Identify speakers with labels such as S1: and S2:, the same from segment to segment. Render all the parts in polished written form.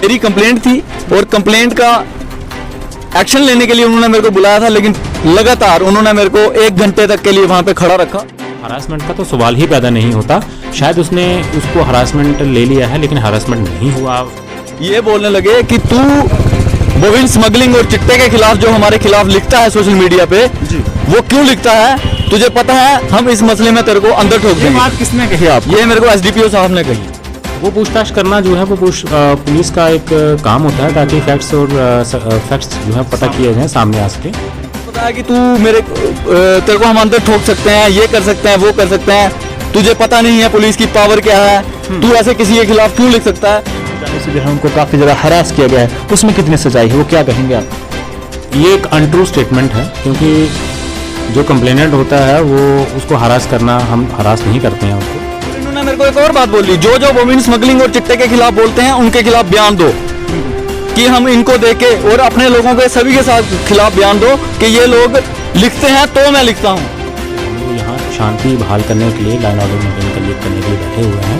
S1: मेरी कंप्लेंट थी और कंप्लेंट का एक्शन लेने के लिए उन्होंने मेरे को बुलाया था, लेकिन लगातार उन्होंने मेरे को 1 घंटे तक के लिए वहां पे खड़ा रखा।
S2: हरासमेंट का तो सवाल ही पैदा नहीं होता। शायद उसने उसको हरासमेंट ले लिया है, लेकिन हरासमेंट नहीं हुआ।
S1: ये बोलने लगे कि तू बोविन स्मगलिंग और चिट्टे के खिलाफ जो हमारे खिलाफ लिखता है सोशल मीडिया पे जी, वो क्यों लिखता है? तुझे पता है हम इस मसले में तेरे को अंदर ठोक देंगे।
S2: बात किसने कही आप?
S1: ये मेरे को एसडीपीओ साहब ने कही।
S2: वो पूछताछ करना जो है वो पुलिस का एक काम होता है, ताकि फैक्ट्स जो है पता किए जाए, सामने आ सके।
S1: पता है कि तू तेरे को हम अंदर ठोक सकते हैं, ये कर सकते हैं, वो कर सकते हैं, तुझे पता नहीं है पुलिस की पावर क्या है, तू ऐसे किसी के खिलाफ क्यों लिख सकता है?
S3: उनको काफी ज्यादा हरास किया गया है, उसमें कितनी सजाई है, वो क्या कहेंगे आप?
S2: ये एक अनट्रू स्टेटमेंट है, क्योंकि जो कंप्लेनेंट होता है वो उसको हरास करना, हम हरास नहीं करते हैं उसको।
S1: उन्होंने मेरे को एक और बात बोली, जो बोविन स्मगलिंग और चिट्टे के खिलाफ बोलते हैं उनके खिलाफ बयान दो, कि हम इनको देके और अपने लोगों के सभी के साथ खिलाफ बयान दो कि ये लोग लिखते हैं तो मैं लिखता हूँ।
S2: हम यहाँ शांति बहाल करने के लिए, लाइन ऑर्डर मेंटेन करने के लिए बैठे हुए हैं।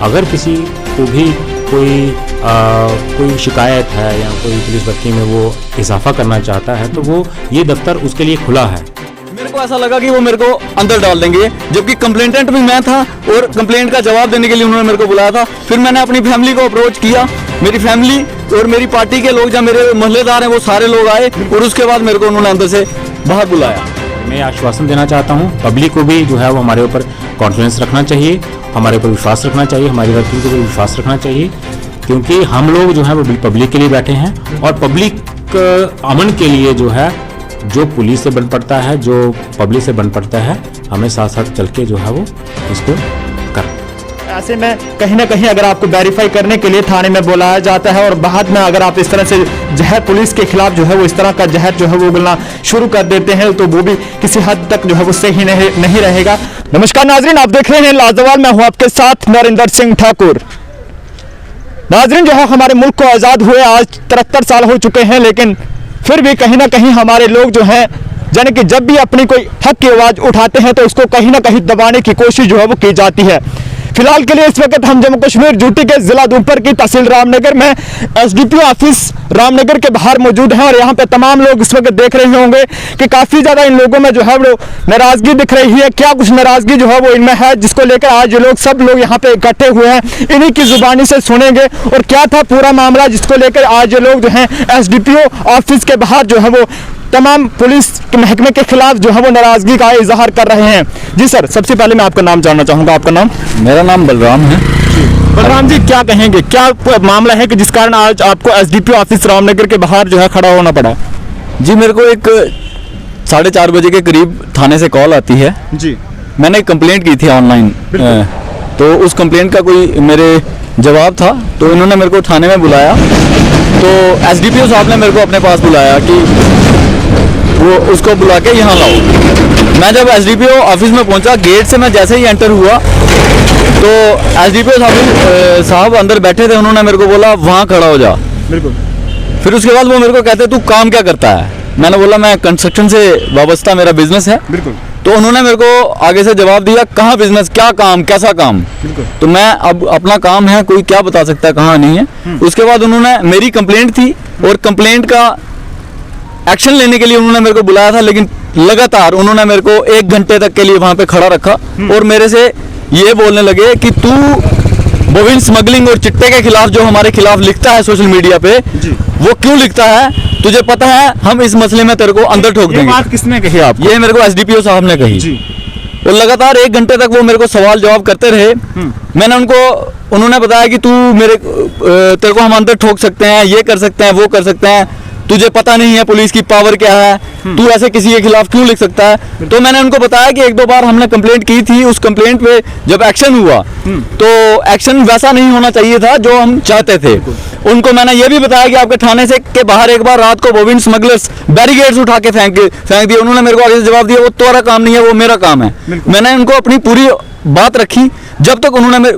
S2: अगर किसी को भी कोई शिकायत है या कोई पुलिस भर्ती में वो इजाफा करना चाहता है, तो वो ये दफ्तर उसके लिए खुला है।
S1: मेरे को ऐसा लगा कि वो मेरे को अंदर डाल देंगे, जबकि कंप्लेंटेंट भी मैं था और कंप्लेंट का जवाब देने के लिए उन्होंने मेरे को बुलाया था। फिर मैंने अपनी फैमिली को अप्रोच किया, मेरी फैमिली और मेरी पार्टी के लोग, जब मेरे मोहल्लेदार हैं वो सारे लोग आए और उसके बाद मेरे को उन्होंने अंदर से बाहर बुलाया।
S2: मैं आश्वासन देना चाहता हूँ पब्लिक को भी, जो है वो हमारे ऊपर कॉन्फिडेंस रखना चाहिए, हमारे ऊपर विश्वास रखना चाहिए, हमारी वर्किंग के ऊपर विश्वास रखना चाहिए, क्योंकि हम लोग जो है वो पब्लिक के लिए बैठे हैं। और पब्लिक अमन के लिए जो है, जो पुलिस से बन पड़ता है, जो पब्लिक से बन पड़ता है, हमें साथ साथ चल के जो है वो इसको कर।
S3: ऐसे में कहीं ना कहीं अगर आपको वेरीफाई करने के लिए थाने में बुलाया जाता है और बाद में अगर आप इस तरह से जहर पुलिस के खिलाफ जो है वो इस तरह का जहर जो है वो उगलना शुरू कर देते हैं, तो वो भी किसी हद तक जो है वो सही नहीं रहेगा। नमस्कार नाजरीन, आप देख रहे हैं लाजवाब, मैं हूं आपके साथ नरेंद्र सिंह ठाकुर। नाजरीन, जो है हमारे मुल्क को आज़ाद हुए आज 73 साल हो चुके हैं, लेकिन फिर भी कहीं ना कहीं हमारे लोग जो हैं, यानी कि जब भी अपनी कोई हक की आवाज़ उठाते हैं तो उसको कहीं ना कहीं दबाने की कोशिश जो है वो की जाती है। फिलहाल के लिए इस वक्त हम जम्मू कश्मीर यूटी के जिला उधमपुर की तहसील रामनगर में एसडीपीओ ऑफिस रामनगर के बाहर मौजूद हैं, और यहाँ पे तमाम लोग इस वक्त देख रहे होंगे कि काफ़ी ज़्यादा इन लोगों में जो है वो नाराज़गी दिख रही है। क्या कुछ नाराज़गी जो है वो इनमें है, जिसको लेकर आज ये लोग सब लोग यहाँ पे इकट्ठे हुए हैं, इन्हीं की जुबानी से सुनेंगे और क्या था पूरा मामला जिसको लेकर आज ये लोग जो है एसडीपीओ ऑफिस के बाहर जो है वो तमाम पुलिस के महकमे के खिलाफ जो है वो नाराजगी का इजहार कर रहे हैं। जी सर, सबसे पहले मैं आपका नाम जानना चाहूँगा। आपका नाम?
S1: मेरा नाम बलराम है।
S3: बलराम जी, क्या कहेंगे, क्या मामला है कि जिस कारण आज आपको एसडीपीओ ऑफिस रामनगर के बाहर जो है खड़ा होना पड़ा?
S1: जी, मेरे को एक 4:30 बजे के करीब थाने से कॉल आती है जी। मैंने कंप्लेंट की थी ऑनलाइन, तो उस कंप्लेंट का कोई मेरे जवाब था, तो इन्होंने मेरे को थाने में बुलाया। तो एसडीपीओ साहब ने मेरे को अपने पास बुलाया कि वो उसको बुला के यहाँ लाओ। मैं जब एसडीपीओ ऑफिस में पहुँचा, गेट से मैं जैसे ही एंटर हुआ तो एसडीपीओ साहब अंदर बैठे थे। उन्होंने मेरे को बोला वहाँ खड़ा हो जा।
S3: बिल्कुल।
S1: फिर उसके बाद वो मेरे को कहते तू काम क्या करता है? मैंने बोला मैं कंस्ट्रक्शन से वाबस्ता मेरा बिजनेस है।
S3: बिल्कुल।
S1: तो उन्होंने मेरे को आगे से जवाब दिया, कहाँ बिजनेस, क्या काम, कैसा काम? तो मैं अब अपना काम है, कोई क्या बता सकता है कहाँ नहीं है। उसके बाद उन्होंने मेरी कंप्लेंट थी और कंप्लेंट का एक्शन लेने के लिए उन्होंने मेरे को बुलाया था, लेकिन लगातार उन्होंने मेरे को 1 घंटे तक के लिए वहां पे खड़ा रखा और मेरे से ये बोलने लगे कि तू बोविन स्मगलिंग और चिट्टे के खिलाफ जो हमारे खिलाफ लिखता है सोशल मीडिया पे, वो क्यों लिखता है? तुझे पता है हम इस मसले में तेरे को अंदर ठोक देंगे।
S3: ये बात किसने कही आप?
S1: ये मेरे को एसडीपीओ साहब ने कही जी। और लगातार 1 घंटे तक वो मेरे को सवाल जवाब करते रहे। मैंने उन्होंने बताया कि तेरे को हम अंदर ठोक सकते हैं, ये कर सकते हैं, वो कर सकते हैं, तुझे पता नहीं है पुलिस की पावर क्या है, तू ऐसे किसी के खिलाफ क्यों लिख सकता है? तो मैंने उनको बताया कि 1-2 बार हमने कंप्लेंट की थी, उस कंप्लेंट पे जब एक्शन हुआ तो एक्शन वैसा नहीं होना चाहिए था जो हम चाहते थे। उनको मैंने ये भी बताया कि आपके थाने से के बाहर एक बार रात को बोविन स्मगलर्स बैरिकेड्स उठा के फेंक दिए। उन्होंने मेरे को आगे से जवाब दिया वो तुम्हारा काम नहीं है, वो मेरा काम है। मैंने उनको अपनी पूरी बात रखी, जब तक उन्होंने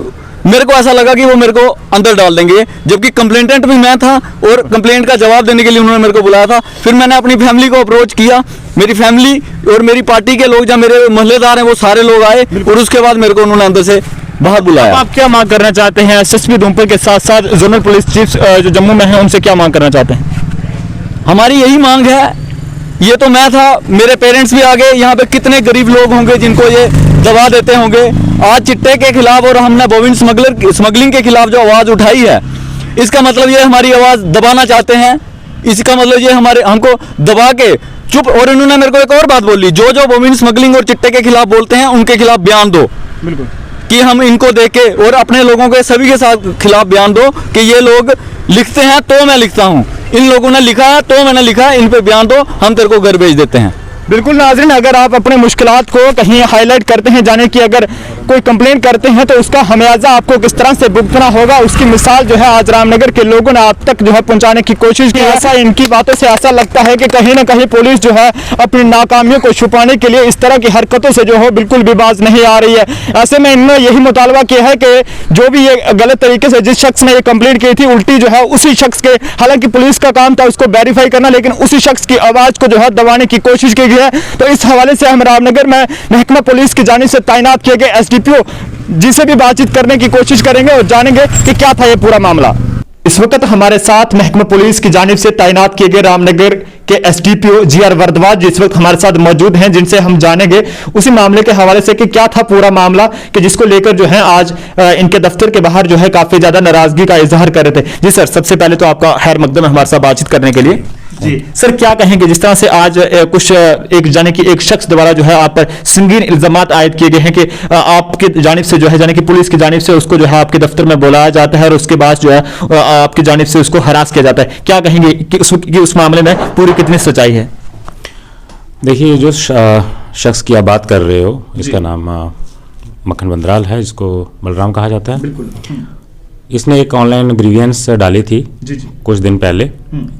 S1: मेरे को ऐसा लगा कि वो मेरे को अंदर डाल देंगे, जबकि कंप्लेंटेंट भी मैं था और कंप्लेंट का जवाब देने के लिए उन्होंने मेरे को बुलाया था। फिर मैंने अपनी फैमिली को अप्रोच किया, मेरी फैमिली और मेरी पार्टी के लोग, जब मेरे मोहल्लेदार हैं वो सारे लोग आए और उसके बाद मेरे को उन्होंने अंदर से बाहर बुलाया।
S3: आप क्या मांग करना चाहते हैं एसएसपी उधमपुर के साथ साथ जोनल पुलिस चीफ जो जम्मू में है उनसे क्या मांग करना चाहते हैं?
S1: हमारी यही मांग है, ये तो मैं था, मेरे पेरेंट्स भी आ गए, यहाँ पे कितने गरीब लोग होंगे जिनको ये दबा देते होंगे। आज चिट्टे के खिलाफ और हमने बोविन स्मगलिंग के खिलाफ जो आवाज़ उठाई है, इसका मतलब ये हमारी आवाज़ दबाना चाहते हैं। इसका मतलब ये हमको दबा के चुप। और इन्होंने मेरे को एक और बात बोली, जो बोविन स्मगलिंग और चिट्टे के खिलाफ बोलते हैं उनके खिलाफ बयान दो।
S3: बिल्कुल
S1: कि हम इनको देके और अपने लोगों के सभी के साथ खिलाफ बयान दो कि ये लोग लिखते हैं तो मैं लिखता हूँ, इन लोगों ने लिखा है तो मैंने लिखा है, इन पे बयान दो, हम तेरे को घर भेज देते हैं।
S3: बिल्कुल नाज़रीन, अगर आप अपने मुश्किलात को कहीं हाईलाइट करते हैं, जाने कि अगर कोई कंप्लेंट करते हैं तो उसका हमेयाजा आपको किस तरह से भुगतना होगा, उसकी मिसाल जो है आज रामनगर के लोगों ने आप तक जो है पहुंचाने की कोशिश की। ऐसा इनकी बातों से ऐसा लगता है कि कहीं ना कहीं पुलिस जो है अपनी नाकामियों को छुपाने के लिए इस तरह की हरकतों से जो है बिल्कुल भी बाज नहीं आ रही है। ऐसे में इन्होंने यही मुतालबा किया है कि जो भी ये गलत तरीके से जिस शख्स ने ये कंप्लेंट की थी, उल्टी जो है उसी शख्स के, हालांकि पुलिस का काम था उसको वेरीफाई करना, लेकिन उसी शख्स की आवाज़ को जो है दबाने की कोशिश की गई है। तो इस हवाले से हम रामनगर में महकमा पुलिस की जानिब से तैनात किए गए एसडीपीओ जी से भी बातचीत करने की कोशिश करेंगे और जानेंगे कि क्या था ये पूरा मामला। इस वक्त हमारे साथ महकमा पुलिस की जानिब से तैनात किए गए रामनगर के एसडीपीओ जीआर वर्दवाज जिस वक्त हमारे साथ मौजूद हैं, जिनसे हम जानेंगे उसी मामले के हवाले से कि क्या था पूरा मामला, कि जिसको लेकर जो है आज इनके दफ्तर के बाहर जो है काफी ज्यादा नाराजगी का इजहार कर रहे थे। जी सर, सबसे पहले तो आपका खैर मकदम है हमारे साथ बातचीत करने के लिए। जी सर, क्या कहेंगे जिस तरह से आज कुछ एक जाने की एक शख्स द्वारा जो है आप पर संगीन इल्जामात आयद किए गए हैं कि आपकी जानिब से जो है जाने की पुलिस की जानिब से उसको जो है आपके दफ्तर में बुलाया जाता है और उसके बाद जो है आपकी जानिब से उसको हरास किया जाता है, क्या कहेंगे कि उस मामले में पूरी कितनी सच्चाई है?
S2: देखिए, जो शख्स की आप बात कर रहे हो इसका नाम मक्खन बंदराल है, जिसको बलराम कहा जाता है।
S3: बिल्कुल।
S2: इसने एक ऑनलाइन ग्रीवियंस डाली थी
S3: जी।
S2: कुछ दिन पहले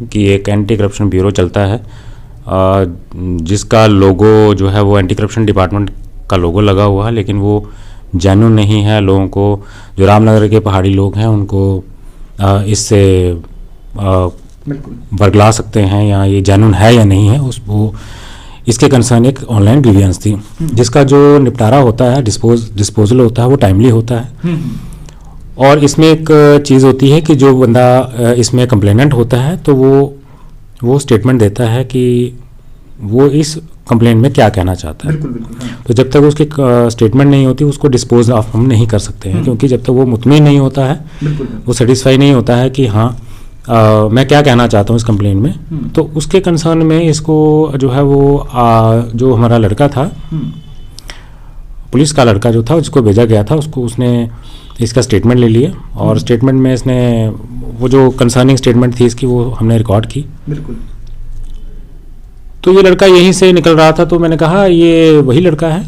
S2: कि एक एंटी करप्शन ब्यूरो चलता है जिसका लोगो जो है वो एंटी करप्शन डिपार्टमेंट का लोगो लगा हुआ है, लेकिन वो जेन्युइन नहीं है। लोगों को, जो रामनगर के पहाड़ी लोग हैं, उनको इससे बरगला सकते हैं या ये जेन्युइन है या नहीं है, वो इसके कंसर्न एक ऑनलाइन ग्रीवियंस थी जिसका जो निपटारा होता है, डिस्पोजल होता है, वो टाइमली होता है। और इसमें एक चीज़ होती है कि जो बंदा इसमें कंप्लेनेंट होता है तो वो स्टेटमेंट देता है कि वो इस कंप्लेंट में क्या कहना चाहता है।
S3: बिल्कुल।
S2: तो जब तक उसकी स्टेटमेंट नहीं होती उसको डिस्पोज ऑफ हम नहीं कर सकते हैं, क्योंकि जब तक वो मुतमिन नहीं होता है, वो सेटिस्फाई नहीं होता है कि हाँ मैं क्या कहना चाहता हूँ इस कंप्लेंट में। तो उसके कंसर्न में इसको जो है वो जो हमारा लड़का था, पुलिस का लड़का जो था जिसको भेजा गया था, उसने इसका स्टेटमेंट ले लिया और स्टेटमेंट में इसने वो जो कंसर्निंग स्टेटमेंट थी इसकी वो हमने रिकॉर्ड की।
S3: बिल्कुल।
S2: तो ये लड़का यहीं से निकल रहा था, तो मैंने कहा ये वही लड़का है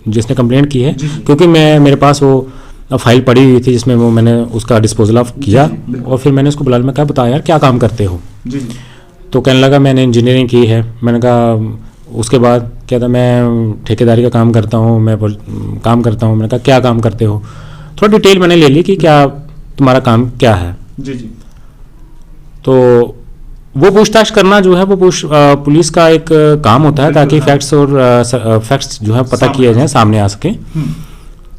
S2: जिसने कंप्लेंट की है, क्योंकि मेरे पास वो फाइल पड़ी हुई थी जिसमें वो मैंने उसका डिस्पोजल ऑफ किया। और फिर मैंने उसको बुला, मैं कहा बता यार क्या काम करते हो। तो कहने लगा मैंने इंजीनियरिंग की है। मैंने कहा, उसके बाद क्या था, मैं ठेकेदारी का काम करता हूँ, मैं काम करता हूँ। मैंने कहा क्या काम करते हो, थोड़ा डिटेल मैंने ले ली कि क्या तुम्हारा काम क्या है।
S3: जी।
S2: तो वो पूछताछ करना जो है वो पुलिस का एक काम होता है, ताकि फैक्ट्स और फैक्ट्स जो है पता किए जाए, सामने आ सके।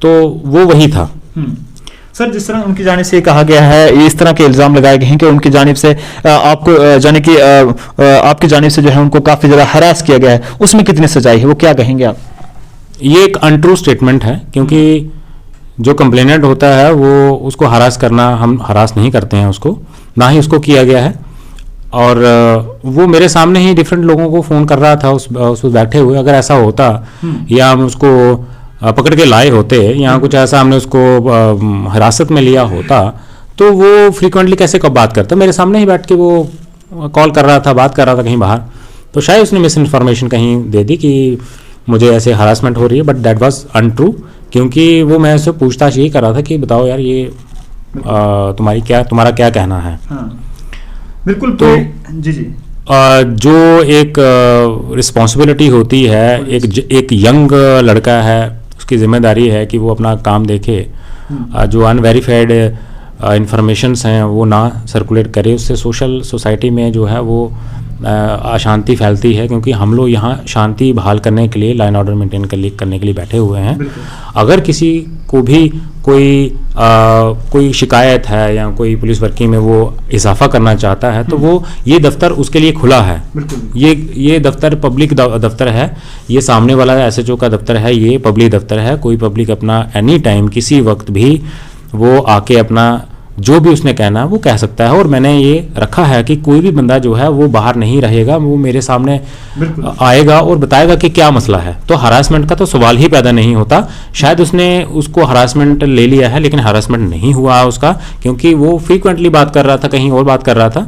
S2: तो वो वही था।
S3: सर, जिस तरह उनकी जानिब से कहा गया है, इस तरह के इल्ज़ाम लगाए गए हैं कि उनकी जानिब से आपको जाने की आपकी जानिब से जो है उनको काफ़ी ज़्यादा हरास किया गया है, उसमें कितनी सच्चाई है, वो क्या कहेंगे आप?
S2: ये एक अनट्रू स्टेटमेंट है, क्योंकि जो कंप्लेनेंट होता है वो उसको हरास करना, हम हरास नहीं करते हैं उसको, ना ही उसको किया गया है। और वो मेरे सामने ही डिफरेंट लोगों को फ़ोन कर रहा था उस बैठे हुए। अगर ऐसा होता या हम उसको पकड़ के लाए होते या कुछ ऐसा हमने उसको हिरासत में लिया होता, तो वो फ्रीक्वेंटली कैसे कब बात करता। मेरे सामने ही बैठ के वो कॉल कर रहा था, बात कर रहा था कहीं बाहर। तो शायद उसने मिस इन्फॉर्मेशन कहीं दे दी कि मुझे ऐसे हरासमेंट हो रही है, बट दैट वाज अनट्रू, क्योंकि वो मैं उससे पूछताछ यही कर रहा था कि बताओ यार ये तुम्हारा क्या कहना है।
S3: बिल्कुल।
S2: तो
S3: जी।
S2: जो एक रिस्पॉन्सिबिलिटी होती है, एक यंग लड़का है, उसकी जिम्मेदारी है कि वो अपना काम देखे, जो अनवेरीफाइड इंफॉर्मेशंस हैं वो ना सर्कुलेट करे, उससे सोसाइटी में जो है वो अशांति फैलती है, क्योंकि हम लोग यहाँ शांति बहाल करने के लिए, लाइन ऑर्डर मेंटेन करने के लिए बैठे हुए हैं। अगर किसी को भी कोई शिकायत है या कोई पुलिस वर्किंग में वो इजाफा करना चाहता है तो वो ये दफ्तर उसके लिए खुला है। ये दफ्तर पब्लिक दफ्तर है, ये सामने वाला SHO का दफ्तर है, ये पब्लिक दफ्तर है। कोई पब्लिक अपना एनी टाइम किसी वक्त भी वो आके अपना जो भी उसने कहना वो कह सकता है। और मैंने ये रखा है कि कोई भी बंदा जो है वो बाहर नहीं रहेगा, वो मेरे सामने आएगा और बताएगा कि क्या मसला है। तो हरासमेंट का तो सवाल ही पैदा नहीं होता। शायद उसने उसको हरासमेंट ले लिया है, लेकिन हरासमेंट नहीं हुआ उसका, क्योंकि वो फ्रीक्वेंटली बात कर रहा था, कहीं और बात कर रहा था,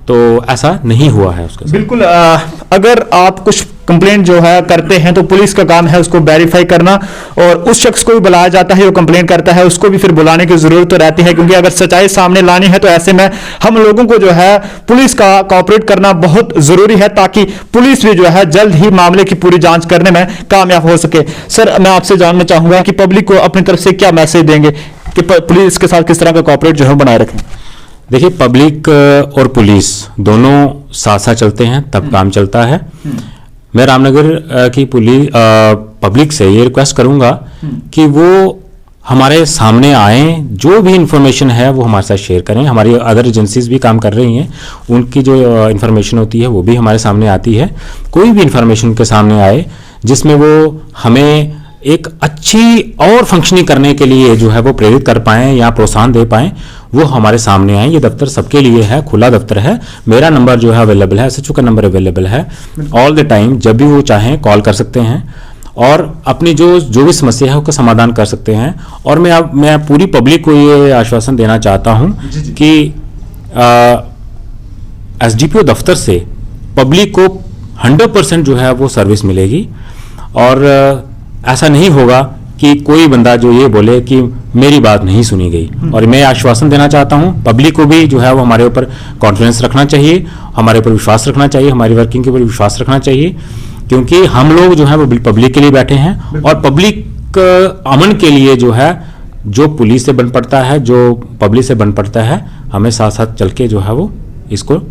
S2: तो ऐसा नहीं हुआ है उसका।
S3: बिल्कुल। अगर आप कुछ कंप्लेंट जो है करते हैं तो पुलिस का काम है उसको वेरीफाई करना, और उस शख्स को भी बुलाया जाता है जो कंप्लेंट करता है, उसको भी फिर बुलाने की जरूरत तो रहती है, क्योंकि अगर सच्चाई सामने लानी है तो ऐसे में हम लोगों को जो है पुलिस का कोऑपरेट करना बहुत जरूरी है, ताकि पुलिस भी जो है जल्द ही मामले की पूरी जांच करने में कामयाब हो सके। सर, मैं आपसे जानना चाहूंगा कि पब्लिक को अपनी तरफ से क्या मैसेज देंगे कि पुलिस के साथ किस तरह का कोऑपरेट जो है बनाए रखें?
S2: देखिए, पब्लिक और पुलिस दोनों साथ साथ चलते हैं तब काम चलता है। मैं रामनगर की पब्लिक से ये रिक्वेस्ट करूंगा कि वो हमारे सामने आए, जो भी इंफॉर्मेशन है वो हमारे साथ शेयर करें। हमारी अदर एजेंसीज भी काम कर रही हैं, उनकी जो इंफॉर्मेशन होती है वो भी हमारे सामने आती है। कोई भी इंफॉर्मेशन उनके सामने आए जिसमें वो हमें एक अच्छी और फंक्शनिंग करने के लिए जो है वो प्रेरित कर पाएं या प्रोत्साहन दे पाएं, वो हमारे सामने आए। ये दफ्तर सबके लिए है, खुला दफ्तर है। मेरा नंबर जो है अवेलेबल है, SHO का नंबर अवेलेबल है ऑल द टाइम। जब भी वो चाहें कॉल कर सकते हैं और अपनी जो भी समस्या है उसका समाधान कर सकते हैं। और मैं पूरी पब्लिक को ये आश्वासन देना चाहता हूं कि SDPO दफ्तर से पब्लिक को 100% जो है वो सर्विस मिलेगी, और ऐसा नहीं होगा कि कोई बंदा जो ये बोले कि मेरी बात नहीं सुनी गई। और मैं आश्वासन देना चाहता हूं पब्लिक को भी जो है वो हमारे ऊपर कॉन्फिडेंस रखना चाहिए, हमारे ऊपर विश्वास रखना चाहिए, हमारी वर्किंग के ऊपर विश्वास रखना चाहिए, क्योंकि हम लोग जो है वो पब्लिक के लिए बैठे हैं। और पब्लिक अमन के लिए जो है, जो पुलिस से बन पड़ता है, जो पब्लिक से बन पड़ता है, हमें साथ साथ चल के जो है वो इसको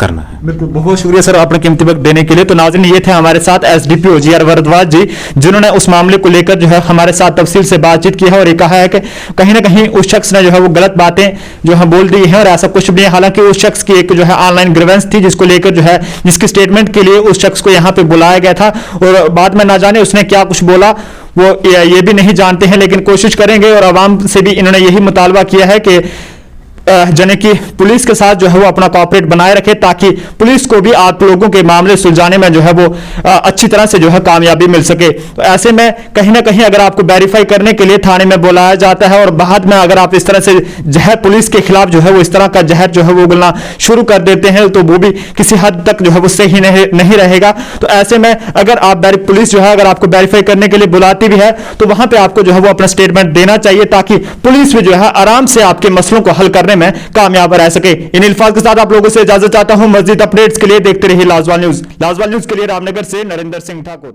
S2: करना है।
S3: बिल्कुल, बहुत शुक्रिया सर अपने कीमती वक्त देने के लिए। तो नाज़रीन, ये थे हमारे साथ SDPO GR भारद्वाज जी, जिन्होंने उस मामले को लेकर जो है हमारे साथ तफसील से बातचीत की है और ये कहा है कि कहीं ना कहीं उस शख्स ने जो है वो गलत बातें जो है बोल दी है, और ऐसा कुछ भी नहीं। हालांकि उस शख्स की एक जो है ऑनलाइन ग्रीवेंस थी, जिसको लेकर जो है जिसकी स्टेटमेंट के लिए उस शख्स को यहाँ पे बुलाया गया था, और बाद में ना जाने उसने क्या कुछ बोला वो ये भी नहीं जानते हैं, लेकिन कोशिश करेंगे। और आवाम से भी इन्होंने यही मुतालबा किया है कि जने की पुलिस के साथ जो है वो अपना कोऑपरेट बनाए रखे, ताकि पुलिस को भी आप लोगों के मामले सुलझाने में जो है वो अच्छी तरह से जो है कामयाबी मिल सके। तो ऐसे में कहीं ना कहीं अगर आपको वेरीफाई करने के लिए थाने में बुलाया जाता है, और बाद में अगर आप इस तरह से जहर पुलिस के खिलाफ जो है वो इस तरह का जहर जो है वो उगलना शुरू कर देते हैं, तो वो भी किसी हद तक जो है वो सही नहीं रहेगा। तो ऐसे में अगर आप पुलिस जो है अगर आपको वेरीफाई करने के लिए बुलाती भी है, तो वहां पर आपको जो है वो अपना स्टेटमेंट देना चाहिए, ताकि पुलिस भी जो है आराम से आपके मसलों को हल करने में कामयाब रह सके। इन अल्फाज के साथ आप लोगों से इजाजत चाहता हूं। मजीद अपडेट्स के लिए देखते रहिए लाजवाल न्यूज। लाजवाल न्यूज के लिए रामनगर से नरेंद्र सिंह ठाकुर।